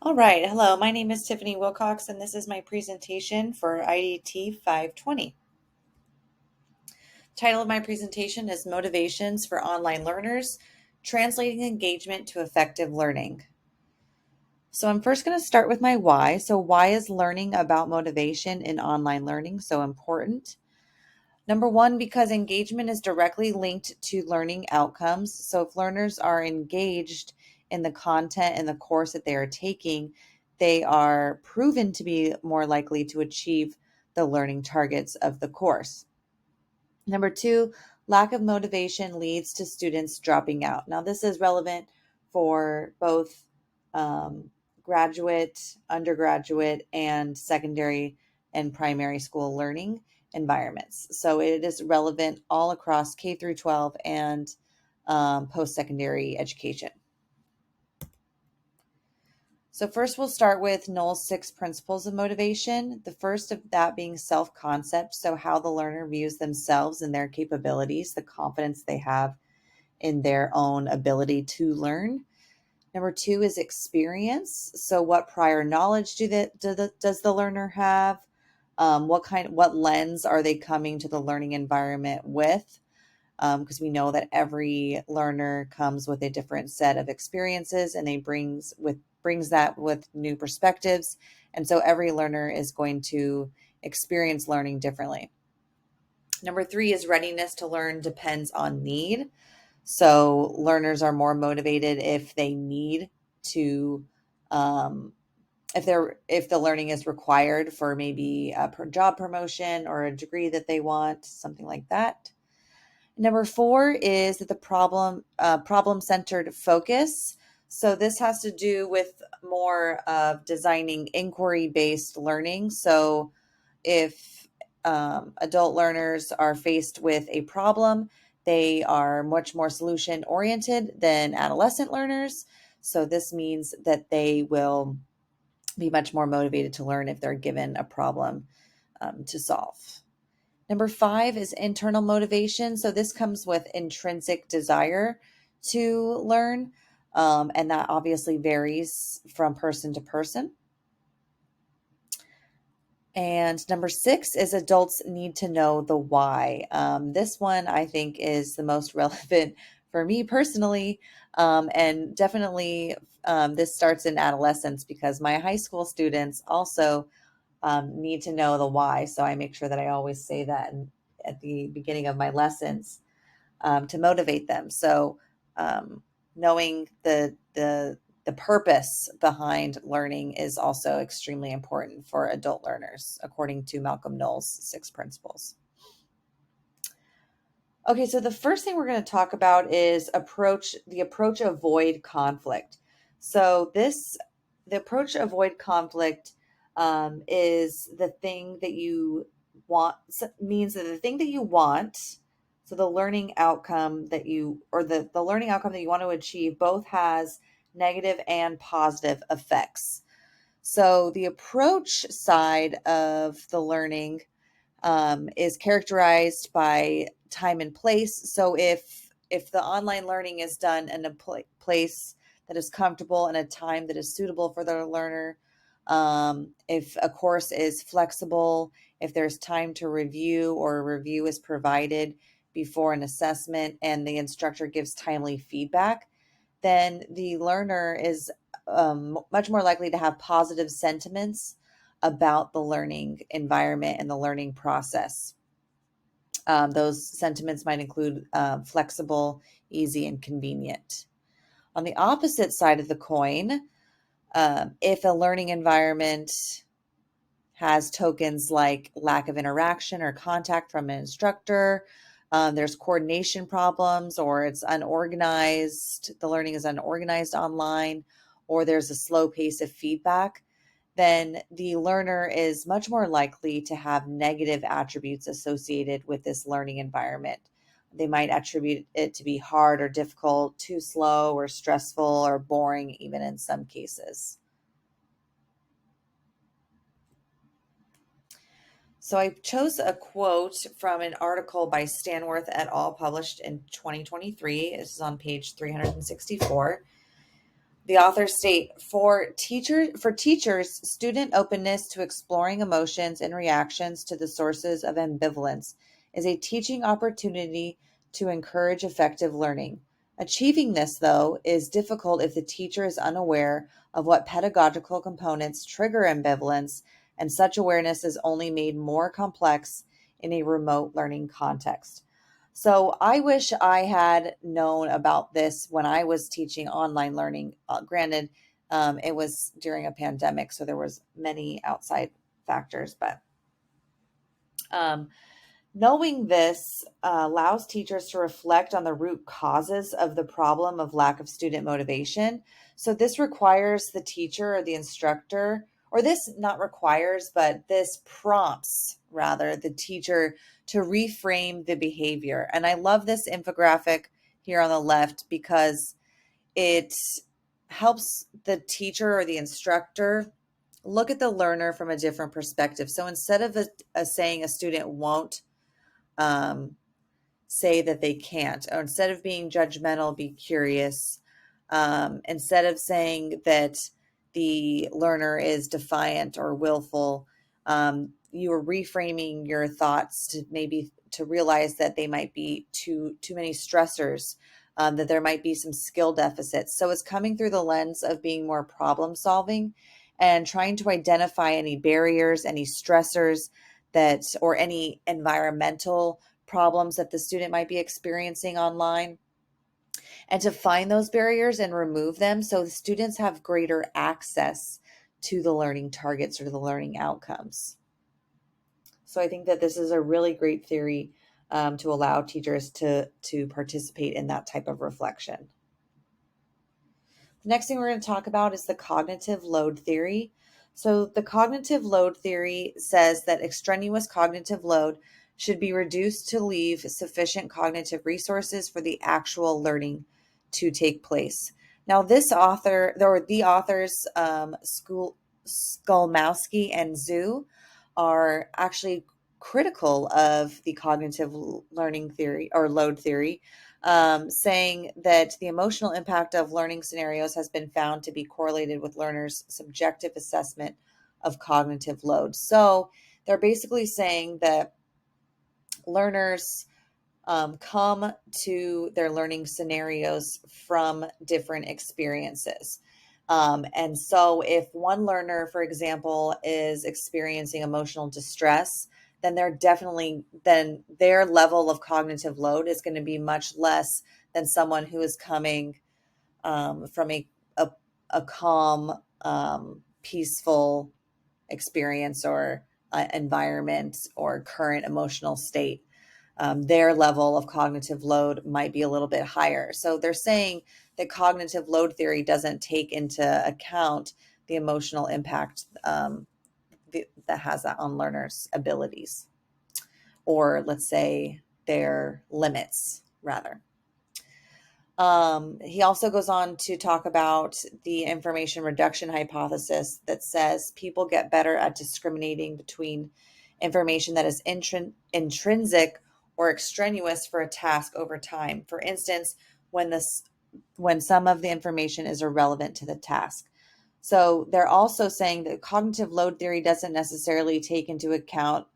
All right, hello, my name is TWilcox, and this is my presentation for IDT 520. Title of my presentation is Motivations for Online Learners, Translating Engagement to Effective Learning. So I'm first going to start with my why. So why is learning about motivation in online learning so important? Number one, because engagement is directly linked to learning outcomes. So if learners are engaged in the content and the course that they are taking, they are proven to be more likely to achieve the learning targets of the course. Number two, lack of motivation leads to students dropping out. Now, this is relevant for both graduate, undergraduate, and secondary and primary school learning environments. So it is relevant all across K through 12 and post-secondary education. So first we'll start with Knoll's 6 principles of motivation. The first of that being self-concept, so how the learner views themselves and their capabilities, the confidence they have in their own ability to learn. Number 2 is experience. So what prior knowledge does the learner have? What lens are they coming to the learning environment with? Because we know that every learner comes with a different set of experiences, and they brings that with new perspectives. And so every learner is going to experience learning differently. Number 3 is readiness to learn depends on need. So learners are more motivated if they need to, if the learning is required for maybe a job promotion or a degree that they want, something like that. Number 4 is that the problem-centered focus. So this has to do with more of designing inquiry-based learning. So if adult learners are faced with a problem, they are much more solution-oriented than adolescent learners. So this means that they will be much more motivated to learn if they're given a problem to solve. Number 5 is internal motivation. So this comes with intrinsic desire to learn, and that obviously varies from person to person. And number 6 is adults need to know the why. This one I think is the most relevant for me personally, and definitely this starts in adolescence because my high school students also need to know the why. So I make sure that I always say that at the beginning of my lessons to motivate them. So knowing the purpose behind learning is also extremely important for adult learners, according to Malcolm Knoll's 6 principles. Okay, so the first thing we're going to talk about is the approach avoid conflict. So the approach avoid conflict is the thing that you want, means that the thing that you want, so the learning outcome that the learning outcome that you want to achieve both has negative and positive effects. So the approach side of the learning is characterized by time and place. So if the online learning is done in a place that is comfortable and a time that is suitable for the learner, if a course is flexible, if there's time to review or a review is provided before an assessment and the instructor gives timely feedback, then the learner is much more likely to have positive sentiments about the learning environment and the learning process. Those sentiments might include flexible, easy, and convenient. On the opposite side of the coin, if a learning environment has tokens like lack of interaction or contact from an instructor, there's coordination problems, or it's unorganized, the learning is unorganized online, or there's a slow pace of feedback, then the learner is much more likely to have negative attributes associated with this learning environment. They might attribute it to be hard or difficult, too slow or stressful or boring, even in some cases. So I chose a quote from an article by Stanworth et al. Published in 2023. This is on page 364. The authors state for teachers, student openness to exploring emotions and reactions to the sources of ambivalence is a teaching opportunity to encourage effective learning. Achieving this, though, is difficult if the teacher is unaware of what pedagogical components trigger ambivalence, and such awareness is only made more complex in a remote learning context. So I wish I had known about this when I was teaching online learning. Granted, it was during a pandemic, so there was many outside factors, but um, knowing this allows teachers to reflect on the root causes of the problem of lack of student motivation. So this requires the teacher or the instructor, or this not requires, but this prompts rather the teacher to reframe the behavior. And I love this infographic here on the left because it helps the teacher or the instructor look at the learner from a different perspective. So instead of saying a student won't um, say that they can't, or instead of being judgmental, be curious. Instead of saying that the learner is defiant or willful, you are reframing your thoughts to maybe to realize that they might be too many stressors, that there might be some skill deficits. So it's coming through the lens of being more problem solving and trying to identify any barriers, any stressors that, or any environmental problems that the student might be experiencing online, and to find those barriers and remove them so the students have greater access to the learning targets or the learning outcomes. So I think that this is a really great theory to allow teachers to participate in that type of reflection. The next thing we're going to talk about is the cognitive load theory. So, the cognitive load theory says that extraneous cognitive load should be reduced to leave sufficient cognitive resources for the actual learning to take place. Now, this author, or the authors, Skolmowski and Zhu, are actually critical of the cognitive learning theory or load theory, saying that the emotional impact of learning scenarios has been found to be correlated with learners' subjective assessment of cognitive load. So they're basically saying that learners come to their learning scenarios from different experiences. And so, if one learner, for example, is experiencing emotional distress, then their level of cognitive load is going to be much less than someone who is coming from a, a calm, peaceful experience or environment or current emotional state. Their level of cognitive load might be a little bit higher. So they're saying that cognitive load theory doesn't take into account the emotional impact that has that on learners' abilities, or let's say their limits, rather. He also goes on to talk about the information reduction hypothesis that says people get better at discriminating between information that is intrinsic or extraneous for a task over time. For instance, when some of the information is irrelevant to the task. So they're also saying that cognitive load theory doesn't necessarily take into account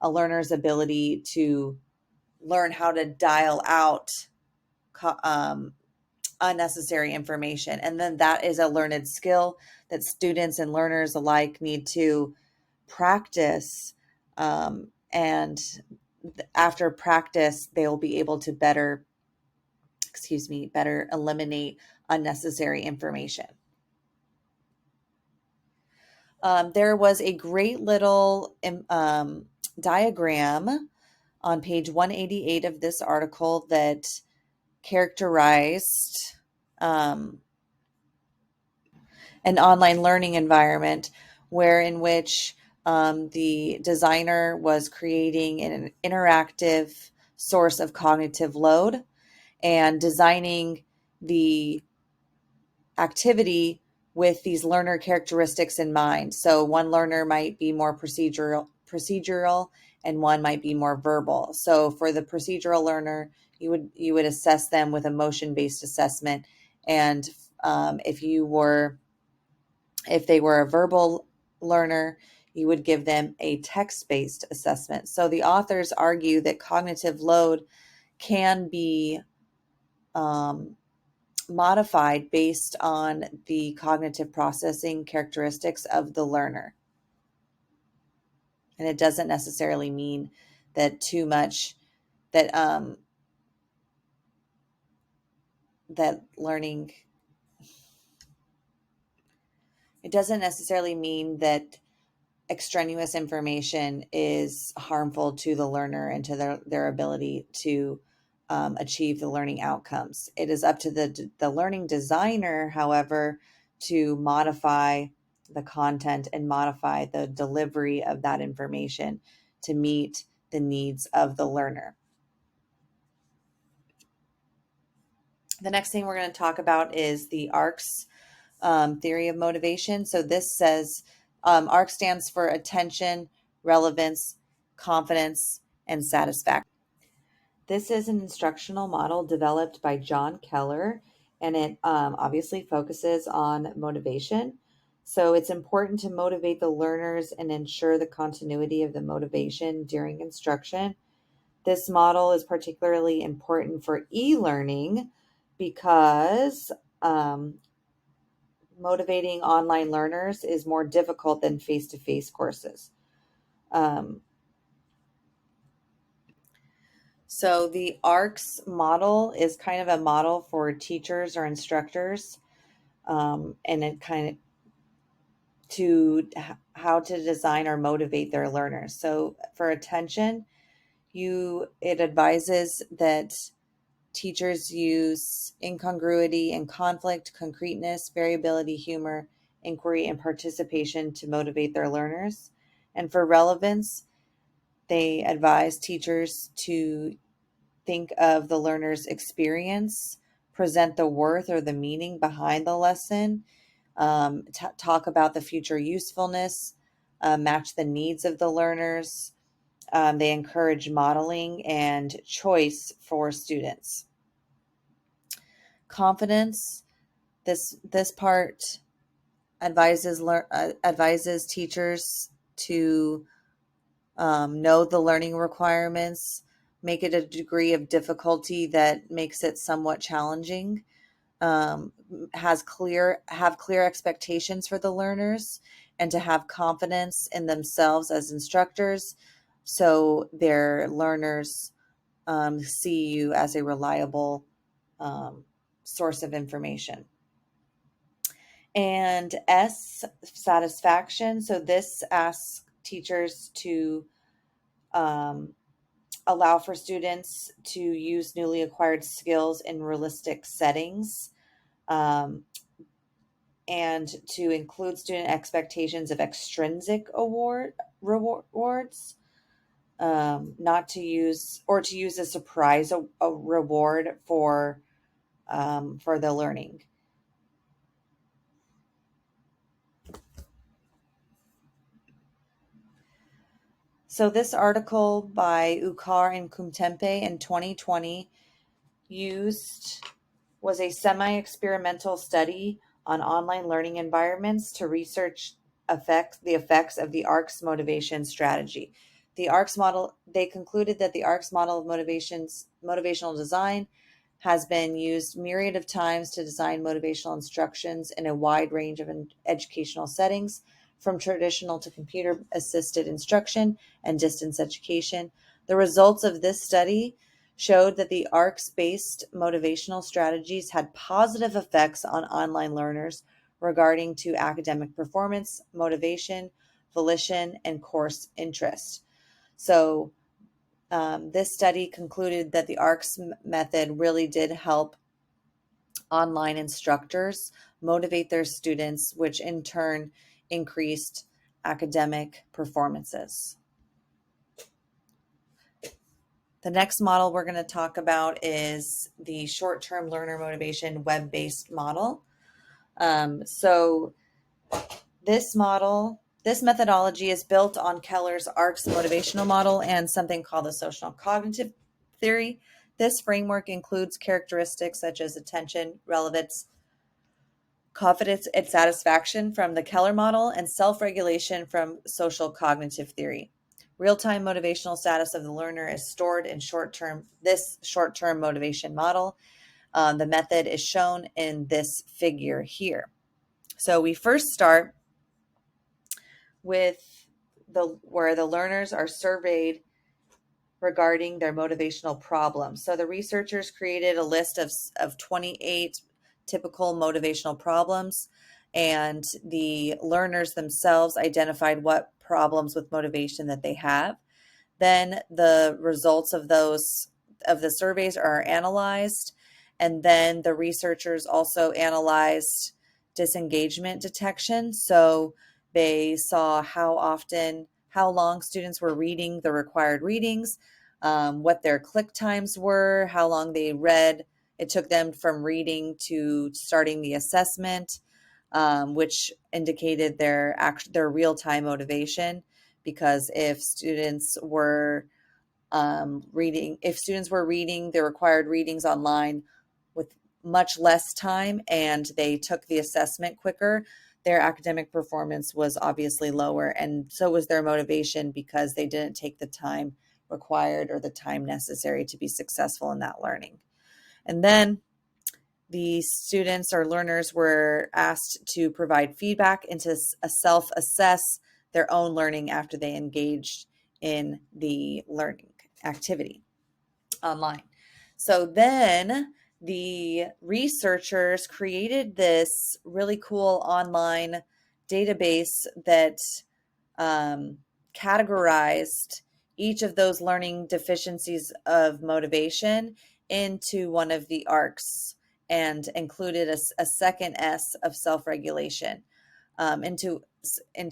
a learner's ability to learn how to dial out unnecessary information. And then that is a learned skill that students and learners alike need to practice. And after practice, they will be able to better eliminate unnecessary information. There was a great little diagram on page 188 of this article that characterized an online learning environment where in which the designer was creating an interactive source of cognitive load and designing the activity with these learner characteristics in mind. So one learner might be more procedural and one might be more verbal. So for the procedural learner, you would assess them with a motion-based assessment, and If they were a verbal learner, you would give them a text-based assessment. So the authors argue that cognitive load can be um, modified based on the cognitive processing characteristics of the learner. And it doesn't necessarily mean that too much that that learning it doesn't necessarily mean that extraneous information is harmful to the learner and to their ability to achieve the learning outcomes. It is up to the learning designer, however, to modify the content and modify the delivery of that information to meet the needs of the learner. The next thing we're going to talk about is the ARCS theory of motivation. So this says ARC stands for attention, relevance, confidence, and satisfaction. This is an instructional model developed by John Keller, and it obviously focuses on motivation. So it's important to motivate the learners and ensure the continuity of the motivation during instruction. This model is particularly important for e-learning because motivating online learners is more difficult than face-to-face courses. So the ARCS model is kind of a model for teachers or instructors, and it kind of how to design or motivate their learners. So for attention, it advises that teachers use incongruity and conflict, concreteness, variability, humor, inquiry, and participation to motivate their learners. And for relevance, they advise teachers to think of the learner's experience, present the worth or the meaning behind the lesson, talk about the future usefulness, match the needs of the learners. They encourage modeling and choice for students. Confidence. This part advises teachers to know the learning requirements, make it a degree of difficulty that makes it somewhat challenging, have clear expectations for the learners, and to have confidence in themselves as instructors, so their learners see you as a reliable source of information. And satisfaction. So this asks teachers to allow for students to use newly acquired skills in realistic settings, and to include student expectations of extrinsic rewards, not to use a surprise a reward for the learning. So this article by Ukar and Kumtempe in 2020 was a semi-experimental study on online learning environments to research the effects of the ARCS motivation strategy. They concluded that the ARCS model of motivational design has been used myriad of times to design motivational instructions in a wide range of educational settings, from traditional to computer-assisted instruction and distance education. The results of this study showed that the ARCS-based motivational strategies had positive effects on online learners regarding to academic performance, motivation, volition, and course interest. So this study concluded that the ARCS method really did help online instructors motivate their students, which in turn increased academic performances. The next model we're going to talk about is the short-term learner motivation web-based model. So this methodology is built on Keller's ARCS motivational model and something called the social cognitive theory. This framework includes characteristics such as attention, relevance, confidence and satisfaction from the Keller model, and self-regulation from social cognitive theory. Real-time motivational status of the learner is stored in this short-term motivation model. The method is shown in this figure here. So we first start with where the learners are surveyed regarding their motivational problems. So the researchers created a list of 28 typical motivational problems, and the learners themselves identified what problems with motivation that they have. Then the results of the surveys are analyzed, and then the researchers also analyzed disengagement detection. So they saw how long students were reading the required readings, what their click times were, how long they read. It took them from reading to starting the assessment, which indicated their real-time motivation. Because if students were reading the required readings online with much less time and they took the assessment quicker, their academic performance was obviously lower, and so was their motivation because they didn't take the time required or the time necessary to be successful in that learning. And then the students or learners were asked to provide feedback and to self-assess their own learning after they engaged in the learning activity online. So then the researchers created this really cool online database that categorized each of those learning deficiencies of motivation into one of the arcs and included a second S of self-regulation into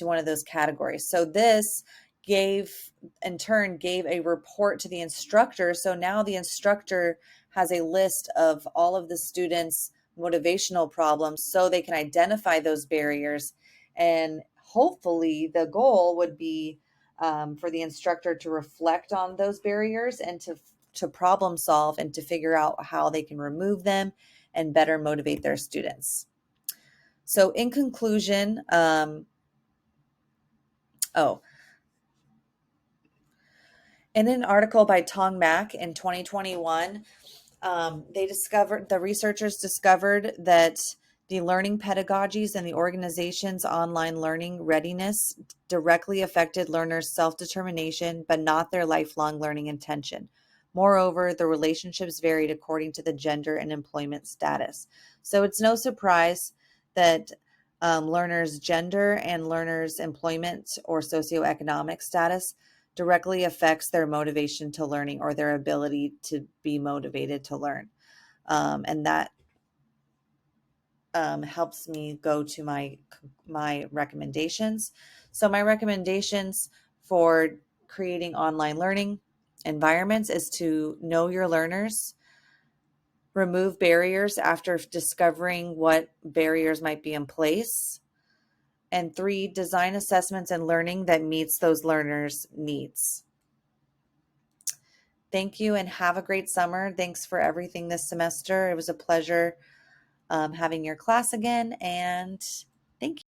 one of those categories. So this in turn gave a report to the instructor. So now the instructor has a list of all of the students' motivational problems so they can identify those barriers. And hopefully the goal would be for the instructor to reflect on those barriers and to problem solve and to figure out how they can remove them and better motivate their students. So in conclusion, in an article by Tong Mak in 2021, the researchers discovered that the learning pedagogies and the organization's online learning readiness directly affected learners' self-determination, but not their lifelong learning intention. Moreover, the relationships varied according to the gender and employment status. So it's no surprise that learners' gender and learners' employment or socioeconomic status directly affects their motivation to learning or their ability to be motivated to learn. And that helps me go to my recommendations. So my recommendations for creating online learning environments is to know your learners, remove barriers after discovering what barriers might be in place, and 3, design assessments and learning that meets those learners' needs. Thank you and have a great summer. Thanks for everything this semester. It was a pleasure having your class again, and thank you.